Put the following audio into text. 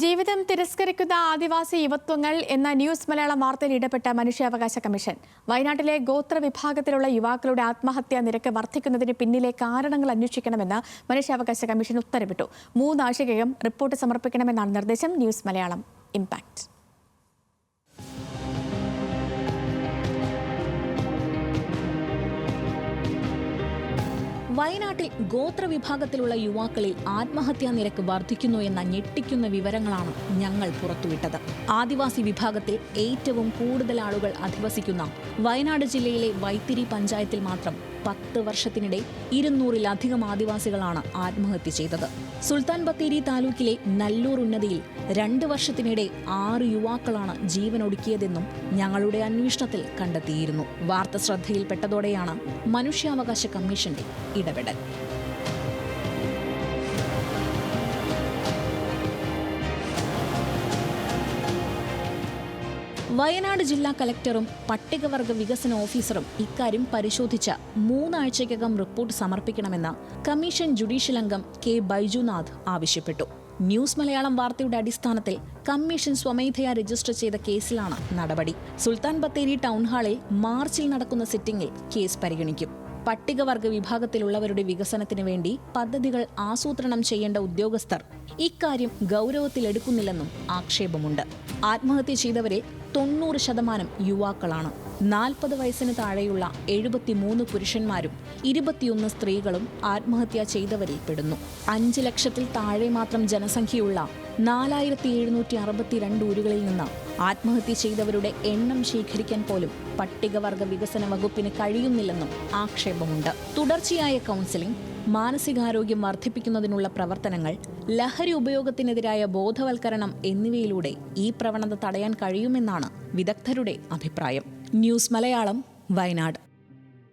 ജീവിതം തിരസ്കരിക്കുന്ന ആദിവാസി യുവത്വങ്ങൾ എന്ന ന്യൂസ് മലയാളം വാർത്തയിൽ ഇടപെട്ട മനുഷ്യാവകാശ കമ്മീഷൻ വയനാട്ടിലെ ഗോത്ര വിഭാഗത്തിലുള്ള യുവാക്കളുടെ ആത്മഹത്യാ നിരക്ക് വർദ്ധിക്കുന്നതിന് പിന്നിലെ കാരണങ്ങൾ അന്വേഷിക്കണമെന്ന് മനുഷ്യാവകാശ കമ്മീഷൻ ഉത്തരവിട്ടു. 3 ആഴ്ചയ്ക്കകം റിപ്പോർട്ട് സമർപ്പിക്കണമെന്നാണ് നിർദ്ദേശം. News Malayalam impact. വയനാട്ടിൽ ഗോത്രവിഭാഗത്തിലുള്ള യുവാക്കളിൽ ആത്മഹത്യാ നിരക്ക് വർദ്ധിക്കുന്നു എന്ന ഞെട്ടിക്കുന്ന വിവരങ്ങളാണ് ഞങ്ങൾ പുറത്തുവിട്ടത്. ആദിവാസി വിഭാഗത്തിൽ ഏറ്റവും കൂടുതൽ ആളുകൾ അധിവസിക്കുന്ന വയനാട് ജില്ലയിലെ വൈത്തിരി പഞ്ചായത്തിൽ മാത്രം 10 വർഷത്തിനിടെ 200-ലധികം ആദിവാസികളാണ് ആത്മഹത്യ ചെയ്തത്. സുൽത്താൻ ബത്തേരി താലൂക്കിലെ നല്ലൂർ ഉന്നതിയിൽ 2 വർഷത്തിനിടെ 6 യുവാക്കളാണ് ജീവനൊടുക്കിയതെന്നും ഞങ്ങളുടെ അന്വേഷണത്തിൽ കണ്ടെത്തിയിരുന്നു. വാർത്ത ശ്രദ്ധയിൽപ്പെട്ടതോടെയാണ് മനുഷ്യാവകാശ കമ്മീഷന്റെ ഇടപെടൽ. വയനാട് ജില്ലാ കലക്ടറും പട്ടികവർഗ വികസന ഓഫീസറും ഇക്കാര്യം പരിശോധിച്ച 3 ആഴ്ചയ്ക്കകം റിപ്പോർട്ട് സമർപ്പിക്കണമെന്ന് കമ്മീഷൻ ജുഡീഷ്യൽ അംഗം കെ ബൈജുനാഥ് ആവശ്യപ്പെട്ടു. ന്യൂസ് മലയാളം വാർത്തയുടെ അടിസ്ഥാനത്തിൽ കമ്മീഷൻ സ്വമേധയാ രജിസ്റ്റർ ചെയ്ത കേസിലാണ് നടപടി. സുൽത്താൻ ബത്തേരി ടൗൺഹാളിൽ മാർച്ചിൽ നടക്കുന്ന സിറ്റിംഗിൽ കേസ് പരിഗണിക്കും. പട്ടികവർഗ വിഭാഗത്തിലുള്ളവരുടെ വികസനത്തിന് വേണ്ടി പദ്ധതികൾ ആസൂത്രണം ചെയ്യേണ്ട ഉദ്യോഗസ്ഥർ ഇക്കാര്യം ഗൗരവത്തിലെടുക്കുന്നില്ലെന്നും ആക്ഷേപമുണ്ട്. ആത്മഹത്യ ചെയ്തവരിൽ 90% യുവാക്കളാണ്. 40 വയസ്സിന് താഴെയുള്ള 73 പുരുഷന്മാരും 21 സ്ത്രീകളും ആത്മഹത്യ ചെയ്തവരിൽ പെടുന്നു. 5 ലക്ഷത്തിൽ താഴെ മാത്രം ജനസംഖ്യയുള്ള 4762 ഊരുകളിൽ നിന്ന് ആത്മഹത്യ ചെയ്തവരുടെ എണ്ണം ശേഖരിക്കാൻ പോലും പട്ടികവർഗ വികസന വകുപ്പിന് കഴിയുന്നില്ലെന്നും ആക്ഷേപമുണ്ട്. തുടർച്ചയായ കൗൺസിലിംഗ്, മാനസികാരോഗ്യം വർദ്ധിപ്പിക്കുന്നതിനുള്ള പ്രവർത്തനങ്ങൾ, ലഹരി ഉപയോഗത്തിനെതിരായ ബോധവൽക്കരണം എന്നിവയിലൂടെ ഈ പ്രവണത തടയാൻ കഴിയുമെന്നാണ് വിദഗ്ധരുടെ അഭിപ്രായം. ന്യൂസ് മലയാളം, വയനാട്.